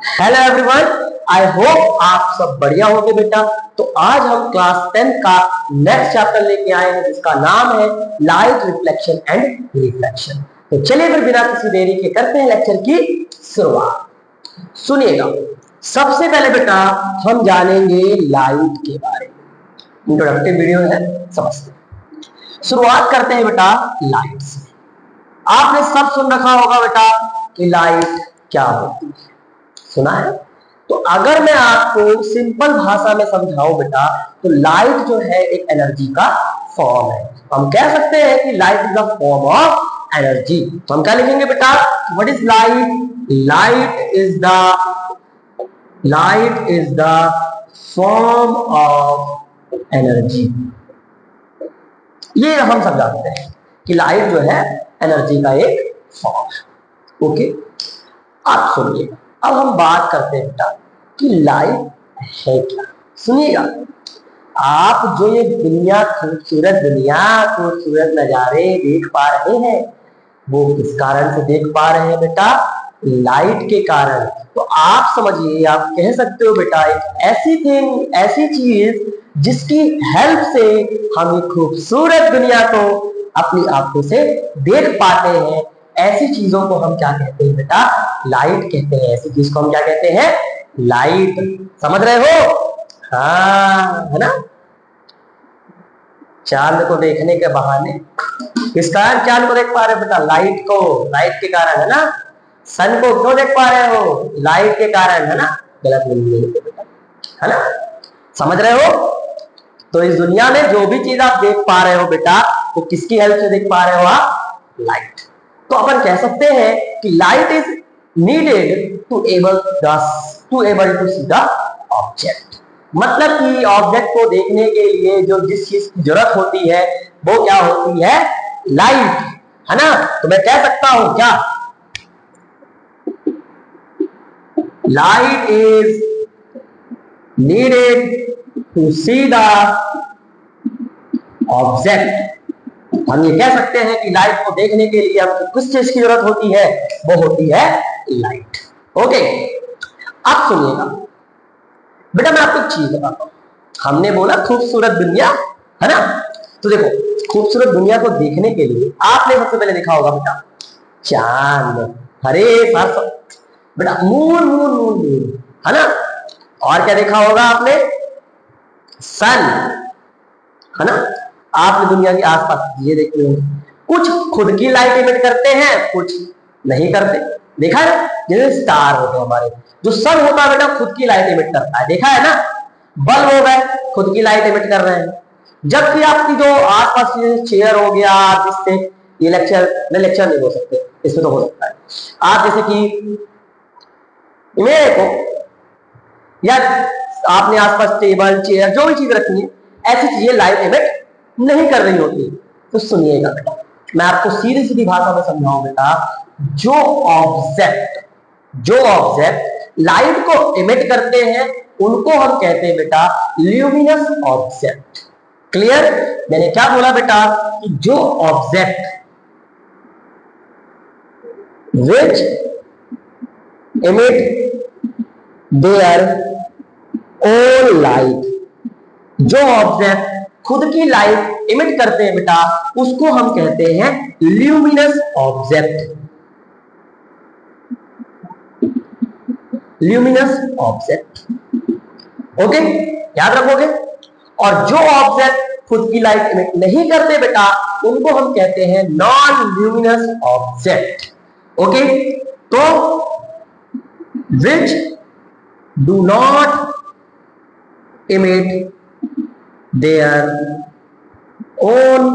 Hello everyone, I hope आप सब बढ़िया होंगे बेटा। तो आज हम क्लास 10 का नेक्स्ट चैप्टर लेके आए हैं जिसका नाम है लाइट रिफ्लेक्शन एंड रिफ्लेक्शन। तो चलिए फिर बिना किसी देरी के करते हैं लेक्चर की शुरुआत। सुनिएगा, सबसे पहले बेटा हम जानेंगे लाइट के बारे में। इंट्रोडक्टिव वीडियो है, समझते हैं। शुरुआत करते हैं बेटा लाइट से। आपने सब सुन रखा होगा बेटा कि लाइट क्या होती है, सुना है। तो अगर मैं आपको सिंपल भाषा में समझाऊं बेटा, तो लाइट जो है एक एनर्जी का फॉर्म है। हम कह सकते हैं कि light is the form of energy. तो हम क्या लिखेंगे बेटा, what is light? Light is the form of energy. ये हम समझाते हैं कि लाइट जो है एनर्जी का एक फॉर्म है। ओके, आप सुनिएगा। अब हम बात करते हैं बेटा कि लाइट है क्या। सुनिएगा, आप जो ये दुनिया, खूबसूरत दुनिया, खूबसूरत नजारे देख पा रहे हैं, वो किस कारण से देख पा रहे हैं बेटा? लाइट के कारण। तो आप समझिए, आप कह सकते हो बेटा एक ऐसी थिंग, ऐसी चीज जिसकी हेल्प से हम ये खूबसूरत दुनिया को अपनी आंखों से देख पाते हैं, ऐसी चीजों को हम क्या कहते हैं बेटा? लाइट कहते हैं। ऐसी चीज को हम क्या कहते हैं? लाइट। समझ रहे हो? हाँ, है ना। चांद को देखने के बहाने, किस कारण चांद को देख पा रहे हो बेटा? लाइट को, लाइट के कारण, है ना। सन को क्यों देख पा रहे हो? लाइट के कारण, है ना। गलत नहीं है बेटा, है ना। समझ रहे हो? तो इस दुनिया में जो भी चीज आप देख पा रहे हो बेटा, वो किसकी हेल्प से देख पा रहे हो आप? लाइट। तो अपन कह सकते हैं कि light is needed to able to see the object. मतलब कि ऑब्जेक्ट को देखने के लिए जो जिस चीज की जरूरत होती है वो क्या होती है? लाइट, है ना। तो मैं कह सकता हूं क्या, light is needed to see the object. हम ये कह सकते हैं कि लाइट को देखने के लिए हमको किस चीज की जरूरत होती है? वो होती है लाइट। ओके, अब सुनिएगा बेटा, मैं आपको एक चीज बताता हूं। हमने बोला खूबसूरत दुनिया, है ना। तो देखो, खूबसूरत दुनिया को देखने के लिए आपने सबसे पहले देखा होगा बेटा चांद, हरे बेटा मून मून मून मून, है ना। और क्या देखा होगा आपने? सन, है ना। आपने दुनिया के आसपास ये देखे होंगे, कुछ खुद की लाइट इमिट करते हैं, कुछ नहीं करते। देखा है, जैसे स्टार होते हैं हमारे, जो सन होता है बेटा खुद की लाइट इमिट करता है, देखा है ना। बल्ब हो गए, खुद की लाइट इमिट कर रहे हैं। जबकि आपकी जो आसपास चेयर हो गया, जिससे ये लेक्चर नहीं हो सकते, इसमें तो हो सकता है। आप जैसे कि मेरे को, या आपने आसपास टेबल चेयर जो भी चीज रखी है, ऐसी चीजें लाइट इमिट नहीं कर रही होती। तो सुनिएगा बेटा, मैं आपको सीधी सीधी भाषा में समझाऊं बेटा। जो ऑब्जेक्ट लाइट को इमिट करते हैं उनको हम कहते हैं बेटा ल्यूमिनस ऑब्जेक्ट। क्लियर? मैंने क्या बोला बेटा कि जो object which emit their own light, जो ऑब्जेक्ट खुद की लाइट इमिट करते हैं बेटा, उसको हम कहते हैं luminous object. Luminous object, okay, याद रखोगे। और जो ऑब्जेक्ट खुद की लाइट इमिट नहीं करते बेटा, उनको हम कहते हैं नॉन ल्यूमिनस ऑब्जेक्ट। ओके, तो which do not emit their own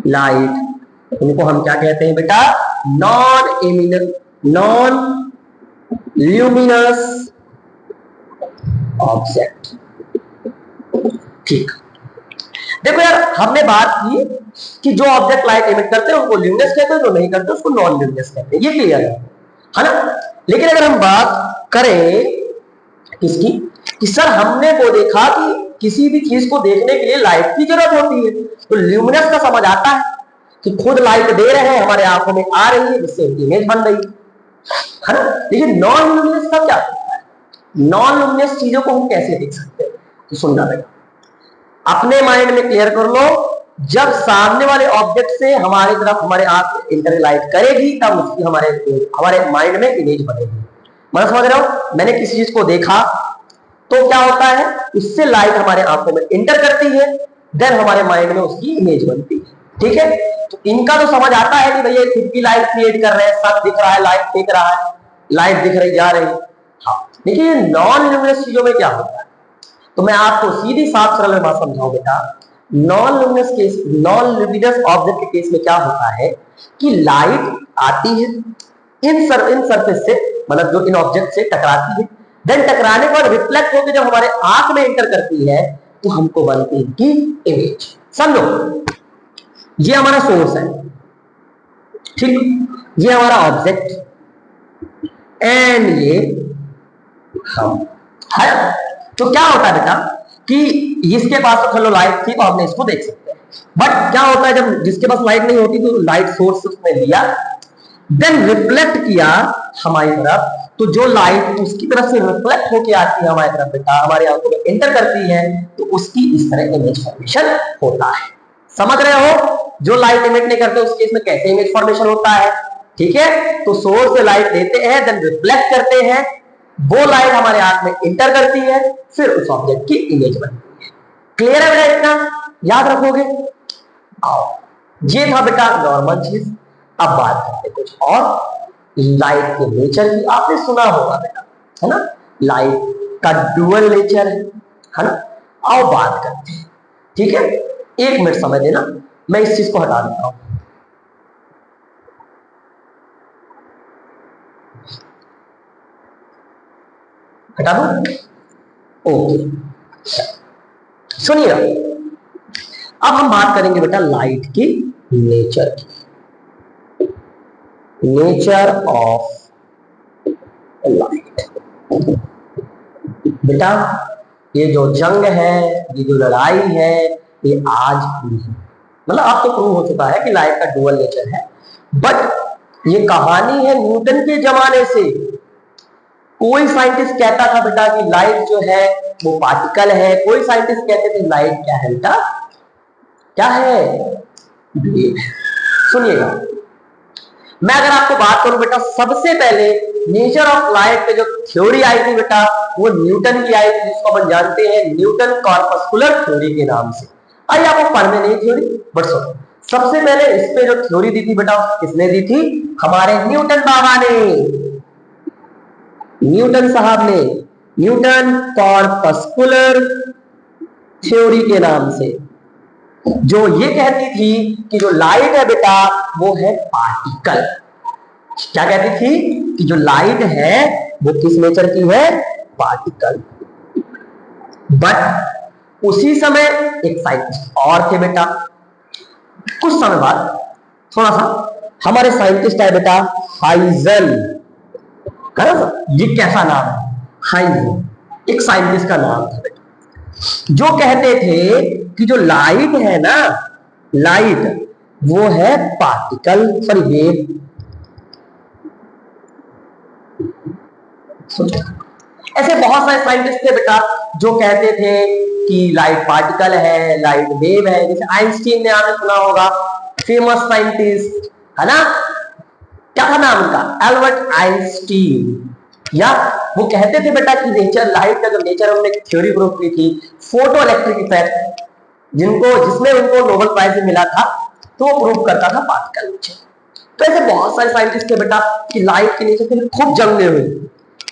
light, उनको हम क्या कहते हैं बेटा? Non luminous object. ठीक, देखो यार, हमने बात की कि जो ऑब्जेक्ट लाइट इमिट करते हैं उनको ल्यूमिनस कहते हैं, जो नहीं करते उसको नॉन ल्यूमिनस कहते हैं। ये क्लियर है ना। लेकिन अगर हम बात करें किसकी, कि सर हमने वो देखा कि किसी भी चीज को देखने के लिए लाइट की जरूरत होती है, तो ल्यूमिनस का समझ आता है कि खुद लाइट दे रहे हैं, हमारे आंखों में आ रही है, जिससे इमेज बन रही है। है ना। देखिए नॉन लुमिनस का क्या होता है, नॉन लुमिनस चीजों को हम कैसे देख सकते हैं, तो सुनना बेटा अपने माइंड में क्लियर कर लो, जब सामने वाले ऑब्जेक्ट से हमारी तरफ हमारे आंख इंटरलाइट करेगी तब उसकी हमारे माइंड में इमेज बनेगी। मैं समझ रहा हूं, मैंने किसी चीज को देखा तो क्या होता है, उससे लाइट हमारे आंखों में इंटर करती है, देन हमारे माइंड में उसकी इमेज बनती है। ठीक है, तो इनका तो समझ आता है कि भैया खुद की लाइट क्रिएट कर रहे हैं, सब दिख रहा है, लाइट दिख रहा है, लाइट दिख रही जा रही। हाँ, लेकिन नॉन ल्यूमिनस चीजों में क्या होता है, तो मैं आपको सीधी साफ सरल में बात समझाऊं बेटा। Non luminous case, non luminous object के केस में क्या होता है कि लाइट आती है इन सरफेस से, मतलब जो इन ऑब्जेक्ट से टकराती है, देन टकराने के बाद रिफ्लेक्ट होकर जब हमारे आंख में एंटर करती है तो हमको बनती है कि इमेज। समझो, ये हमारा सोर्स है, ठीक, ये हमारा ऑब्जेक्ट एंड ये हम है। तो क्या होता है बेटा कि इसके पास तो चलो लाइट थी तो हमने इसको देख सकते हैं, बट क्या होता है जब जिसके पास लाइट नहीं होती तो लाइट सोर्स उसने लिया, देन रिफ्लेक्ट किया हमारी तरफ, तो जो लाइट उसकी तरफ से रिफ्लेक्ट होके आती है हमारी तरफ बेटा, हमारे आंखों में एंटर करती है, तो उसकी इस तरह इमेज फॉर्मेशन होता है। समझ रहे हो, जो लाइट इमिट नहीं करते उस केस में कैसे इमेज फॉर्मेशन होता है। ठीक है, तो सोर्स से लाइट लेते हैं, देन रिफ्लेक्ट करते हैं, वो लाइट हमारे आंख में इंटर करती है, फिर उस ऑब्जेक्ट की इमेज बनती है। क्लियर है बेटा, इतना याद रखोगे। आओ, ये था बेटा नॉर्मल चीज। अब बात करते कुछ और, लाइट के नेचर की। आपने सुना होगा बेटा, है ना, लाइट का डुअल नेचर है ना। आओ बात करते हैं, ठीक है, एक मिनट समय देना, मैं इस चीज को हटा देता हूं। हटा दो, ओके। सुनिए, अब हम बात करेंगे बेटा लाइट की नेचर की, नेचर ऑफ लाइट। बेटा ये जो जंग है, ये जो लड़ाई है, ये आज नहीं, मतलब अब तो प्रूव हो चुका है कि लाइट का डुअल नेचर है, बट ये कहानी है न्यूटन के जमाने से। कोई साइंटिस्ट कहता था बेटा कि लाइट जो है वो पार्टिकल है, कोई साइंटिस्ट कहते थे लाइट क्या है बेटा, क्या है, वेव है। सुनिएगा, मैं अगर आपको बात करूं बेटा, सबसे पहले नेचर ऑफ लाइट पे जो थ्योरी आई थी बेटा, वो न्यूटन की आई थी, जिसको अपन जानते हैं न्यूटन कॉर्पस्कुलर थ्योरी के नाम से। आइए आपको पढ़ने नहीं थ्योरी, बट सुनो, सबसे पहले इस पे जो थ्योरी दी थी बेटा, किसने दी थी, हमारे न्यूटन बाबा ने, न्यूटन साहब ने, न्यूटन कॉर्पस्कुलर थ्योरी के नाम से, जो ये कहती थी कि जो लाइट है बेटा वो है पार्टिकल। क्या कहती थी कि जो लाइट है वो किस नेचर की है, पार्टिकल। बट उसी समय एक साइंटिस्ट और थे बेटा, कुछ समय बाद थोड़ा सा हमारे साइंटिस्ट है बेटा हाइजन, ये कैसा नाम है, हाइजन, एक साइंटिस्ट का नाम था बेटा, जो कहते थे कि जो लाइट है ना, लाइट वो है पार्टिकल, सॉरी वेव। ऐसे बहुत सारे साइंटिस्ट थे बेटा जो कहते थे कि लाइट पार्टिकल है, लाइट वेव है। जैसे आइंस्टीन ने आपने सुना होगा, फेमस साइंटिस्ट है ना, क्या था नाम उनका, एल्बर्ट आइंस्टीन। या वो कहते थे बेटा कि नेचर, लाइट का जो नेचर, उन्होंने थ्योरी प्रूव की थी, फोटो इलेक्ट्रिक इफेक्ट, जिसमें उनको नोबेल प्राइज मिला था, तो वो प्रूव करता था पार्टिकल नेचर। तो ऐसे बहुत सारे साइंटिस्ट थे बेटा कि लाइट के नेचर के खूब जंगे हुई,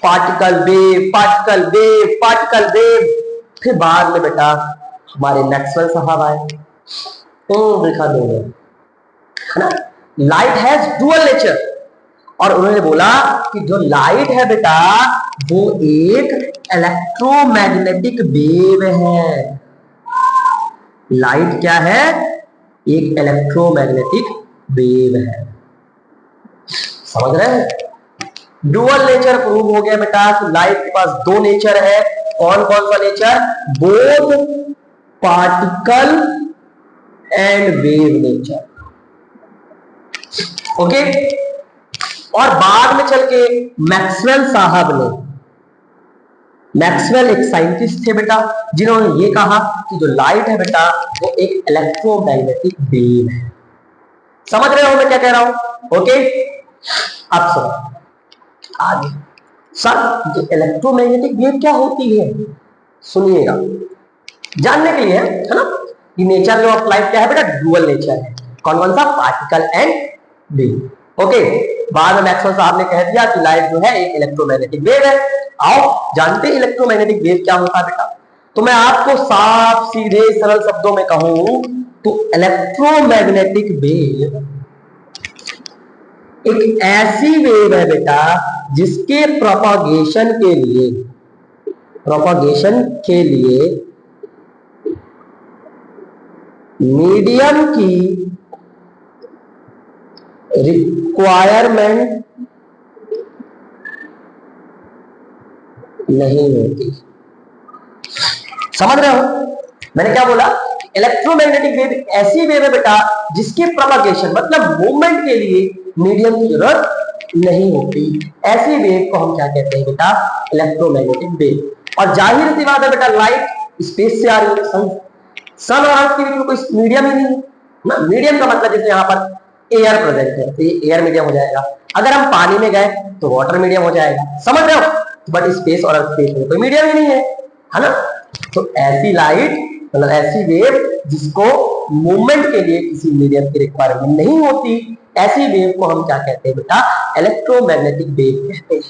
particle wave, particle wave, particle wave. फिर बाद में बेटा हमारे मैक्सवेल साहब आए, देखा दोनों, है ना, लाइट हैज डुअल नेचर, और उन्होंने बोला कि जो लाइट है बेटा वो एक इलेक्ट्रोमैग्नेटिक वेव है। लाइट क्या है, एक इलेक्ट्रोमैग्नेटिक वेव है। समझ रहे हैं, डुअल नेचर प्रूव हो गया बेटा कि लाइट के पास दो नेचर है। कौन कौन सा nature, both particle and wave nature. Okay, और बाद में चल के मैक्सवेल साहब ने, मैक्सवेल एक साइंटिस्ट थे बेटा, जिन्होंने ये कहा कि जो लाइट है बेटा वो एक इलेक्ट्रोमैग्नेटिक वेव है। समझ रहे हो मैं क्या कह रहा हूं? ओके, अब सुनो आगे। सर ये इलेक्ट्रोमैग्नेटिक वेव क्या होती है, सुनिएगा जानने के लिए, है ना, कि नेचर ऑफ लाइट क्या है बेटा, डुअल नेचर है। कौन कौन सा, पार्टिकल एंड वेव। ओके, बाद में मैक्सवेल साहब ने कह दिया कि लाइट जो है एक इलेक्ट्रोमैग्नेटिक वेव है। आओ जानते हैं इलेक्ट्रोमैग्नेटिक वेव क्या होता है बेटा। तो मैं आपको साफ सीधे सरल शब्दों में कहूं तो इलेक्ट्रोमैग्नेटिक वेव एक ऐसी वेव है बेटा जिसके प्रोपागेशन के लिए मीडियम की रिक्वायरमेंट नहीं होती। समझ रहे हो मैंने क्या बोला? इलेक्ट्रोमैग्नेटिक वेव ऐसी वेव है बेटा जिसके प्रोपगेशन मतलब मूवमेंट के लिए मीडियम की जरूरत नहीं होती। ऐसी वेव को हम क्या कहते हैं बेटा? Electromagnetic wave. और जाहिर सी बात है बेटा, लाइट स्पेस से आ रही है, सन और अर्थ के बीच में कोई मीडियम ही नहीं है ना। मीडियम का मतलब जैसे यहाँ पर एयर प्रेजेंट है तो ये एयर मीडियम हो जाएगा, अगर हम पानी में गए तो वाटर मीडियम हो जाएगा। समझ रहे हो? बट स्पेस और अर्थ में कोई मीडियम ही नहीं है ना। तो ऐसी लाइट मतलब ऐसी वेव जिसको मूवमेंट के लिए किसी मीडियम की रिक्वायरमेंट नहीं होती, ऐसी वेव को हम क्या कहते हैं बेटा? इलेक्ट्रोमैग्नेटिक वेव कहते हैं।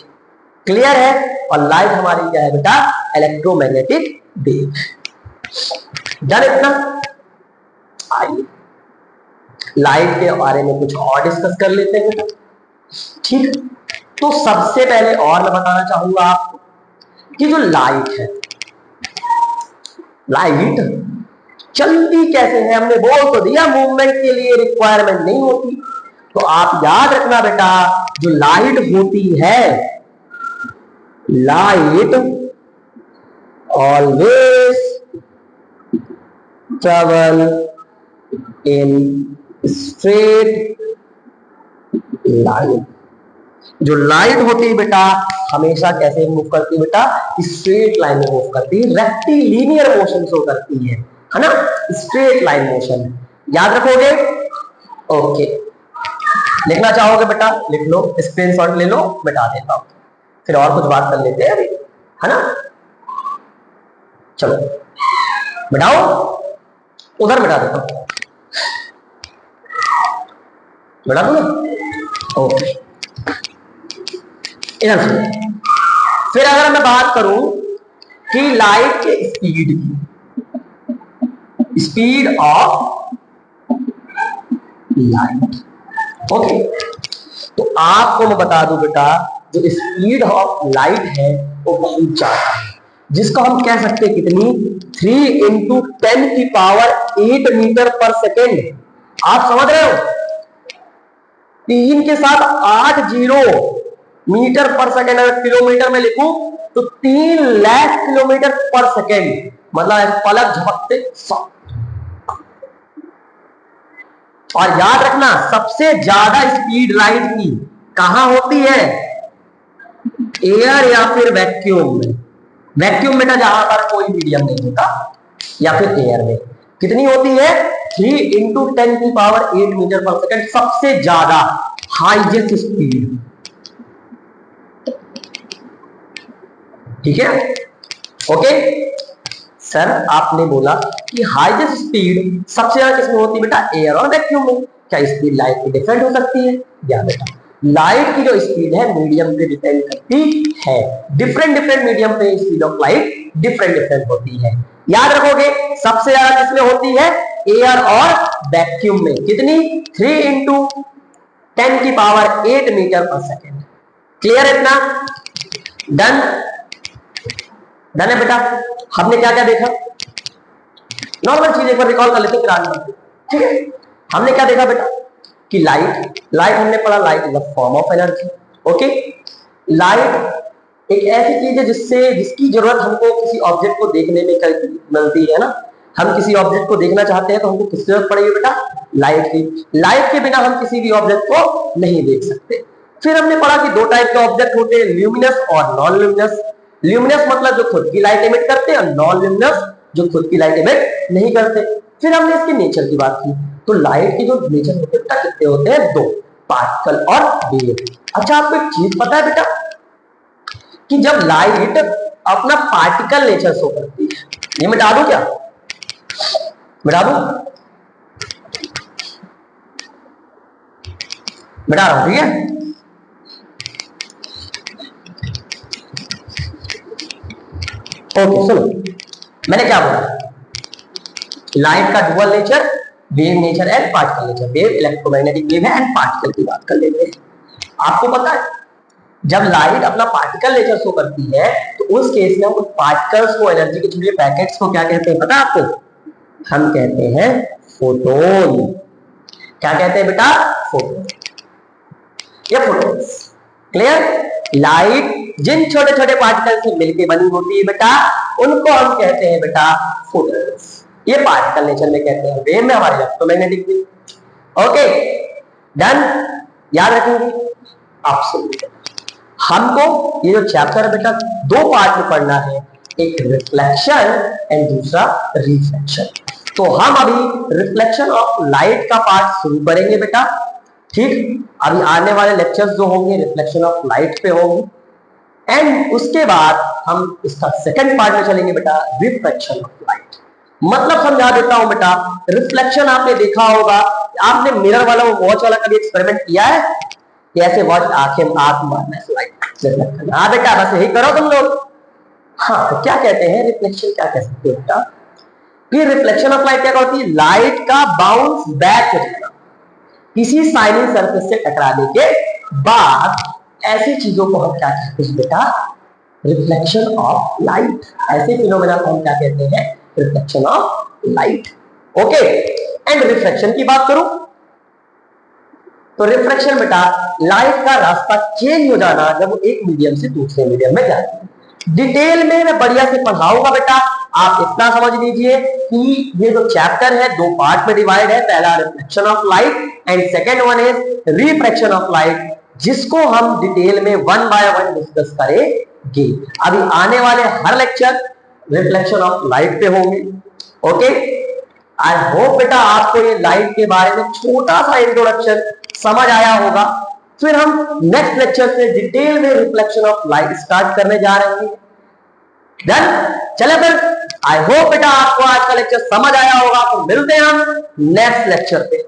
क्लियर है? और लाइट हमारी क्या है बेटा? Electromagnetic wave. डन इतना? आइए लाइट के बारे में कुछ और डिस्कस कर लेते हैं। ठीक, तो सबसे पहले और मैं बताना चाहूंगा आपको कि जो लाइट है, लाइट चलती कैसे है? हमने बोल तो दिया मूवमेंट के लिए रिक्वायरमेंट नहीं होती। तो आप याद रखना बेटा, जो लाइट होती है, light always travel in straight line. जो लाइट होती है बेटा हमेशा कैसे मूव करती है बेटा? स्ट्रेट लाइन में मूव करती है, रेक्टिलिनियर मोशन शो करती है ना, स्ट्रेट लाइन मोशन। याद रखोगे? ओके, लिखना चाहोगे बेटा लिख लो, स्क्रीनशॉट ले लो, मिटा देता हूं, फिर और कुछ बात कर लेते हैं अभी, है ना। चलो मिटाओ, उधर मिटा देता हूं, मिटा दो ना। ओके, इधर से फिर अगर मैं बात करूं कि लाइट के स्पीड की, स्पीड ऑफ लाइट। ओके, तो आपको मैं बता दूं बेटा, जो स्पीड ऑफ लाइट है वो बहुत ज्यादा है, जिसको हम कह सकते हैं कितनी? 3 × 10⁸ मीटर पर सेकेंड। आप समझ रहे हो? 3 के साथ 8 जीरो, मीटर पर सेकेंड अगर किलोमीटर में लिखूं तो 3 लाख किलोमीटर पर सेकेंड, मतलब पलक झपकते साथ। और याद रखना सबसे ज्यादा स्पीड लाइट की कहां होती है? एयर या फिर वैक्यूम में। वैक्यूम बेटा जहां पर कोई मीडियम नहीं होता, या फिर एयर में। कितनी होती है? 3 × 10⁸ मीटर पर सेकेंड, सबसे ज्यादा हाईएस्ट स्पीड। ठीक है? ओके सर, आपने बोला कि हाईएस्ट स्पीड सबसे ज्यादा किसमें होती है बेटा? एयर और वैक्यूम में। क्या स्पीड लाइट की डिफरेंट हो सकती है? या बेटा लाइट की जो स्पीड है मीडियम पे डिपेंड करती है। डिफरेंट मीडियम पे स्पीड ऑफ लाइट डिफरेंट होती है। याद रखोगे सबसे ज्यादा किसमें होती है? एयर और वैक्यूम में। कितनी? 3 × 10⁸ मीटर पर सेकेंड। क्लियर है इतना? डन? डन है बेटा? हमने क्या क्या देखा? नॉर्मल चीज एक बार रिकॉल कर लेते हैं फिर आगे बढ़ते हैं। ठीक है, हमने क्या देखा बेटा कि लाइट हमने पढ़ा, light is a form of energy. Okay, light एक ऐसी चीज है जिसकी जरूरत हमको किसी ऑब्जेक्ट को देखने में मिलती है ना। हम किसी ऑब्जेक्ट को देखना चाहते हैं तो हमको किसकी जरूरत पड़ेगी बेटा? लाइट की। लाइट के बिना हम किसी भी ऑब्जेक्ट को नहीं देख सकते। फिर हमने पढ़ा कि दो टाइप के ऑब्जेक्ट होते हैं, ल्यूमिनस और नॉन ल्यूमिनस। ल्यूमिनस मतलब जो खुद की लाइट एमिट करते हैं, और नॉन ल्यूमिनस जो खुद की लाइट एमिट नहीं करते। फिर हमने इसके नेचर की बात की, तो लाइट के जो नेचर होते हैं कितने होते हैं, दो, पार्टिकल और वेव। अच्छा, आपको एक चीज पता है बेटा कि जब लाइट अपना पार्टिकल नेचर शो करती है, ये मिटा दूं क्या, मिटा दूं, मिटा रहा हूं, ठीक है। ओके सुनो, मैंने क्या बोला, लाइट का dual nature, wave nature and particle nature. Wave electromagnetic wave है एंड पार्टिकल की बात कर लेते हैं। आपको पता है जब लाइट अपना पार्टिकल नेचर शो करती है तो उस केस में हम उस पार्टिकल्स को, एनर्जी के छोटे पैकेट्स को क्या कहते हैं पता है आपको, हम कहते हैं फोटोन। क्या कहते हैं बेटा, फोटोन, ये फोटोन्स। क्लियर। लाइट जिन छोटे छोटे पार्टिकल से मिलकर बनी होती है बेटा, उनको हम कहते हैं बेटा फोटोन्स। ये पार्टिकल नेचर में कहते हैं, वेव में हमारे इलेक्ट्रोमैग्नेटिक वेव। ओके डन, याद रखेंगे। आप सुनिए, हमको ये जो चैप्टर है बेटा दो पार्ट में पढ़ना है, एक रिफ्लेक्शन एंड दूसरा रिफ्लेक्शन। तो हम अभी रिफ्लेक्शन ऑफ लाइट का पार्ट शुरू करेंगे बेटा, ठीक। अभी आने वाले लेक्चर्स जो होंगे रिफ्लेक्शन ऑफ लाइट पे होंगे, एंड उसके बाद हम इसका सेकंड पार्ट में चलेंगे बेटा, रिफ्लेक्शन ऑफ लाइट। मतलब समझा देता हूं बेटा, रिफ्लेक्शन आपने देखा होगा, आपने मिरर वाला वो वॉच वाला कभी एक्सपेरिमेंट किया है, कैसे वॉच आंखें आंख मारना है लाइट रिफ्लेक्ट करना। हाँ बेटा बस यही करो तुम लोग। हाँ तो क्या कहते हैं रिफ्लेक्शन, क्या कह सकते हो बेटा, ये रिफ्लेक्शन ऑफ लाइट क्या होती है, लाइट का बाउंस बैक होना, किसी शाइनिंग सरफेस से टकराने के बाद ऐसी चीजों को हम क्या कहते हैं बेटा, रिफ्लेक्शन ऑफ लाइट। ऐसे फिनोमेना को हम क्या कहते हैं, reflection of light. Okay, and reflection की बात करूं तो रिफ्लेक्शन बेटा लाइट का रास्ता चेंज हो जाना जब वो एक मीडियम से दूसरे मीडियम में जाती है। डिटेल में मैं बढ़िया से पढ़ाऊंगा बेटा, आप इतना समझ लीजिए कि ये जो चैप्टर है दो पार्ट में डिवाइड है, पहला reflection of light and second one is refraction of light, जिसको हम डिटेल में वन बाय वन डिस्कस करेंगे। अभी आने वाले हर लेक्चर रिफ्लेक्शन ऑफ लाइट पे होंगे। ओके, आई होप बेटा आपको ये लाइट के बारे में छोटा सा इंट्रोडक्शन समझ आया होगा। फिर हम नेक्स्ट लेक्चर से डिटेल में रिफ्लेक्शन ऑफ लाइट स्टार्ट करने जा रहे हैं। डन, चले फिर। आई होप बेटा आपको आज का लेक्चर समझ आया होगा। तो मिलते हैं हम नेक्स्ट लेक्चर पे।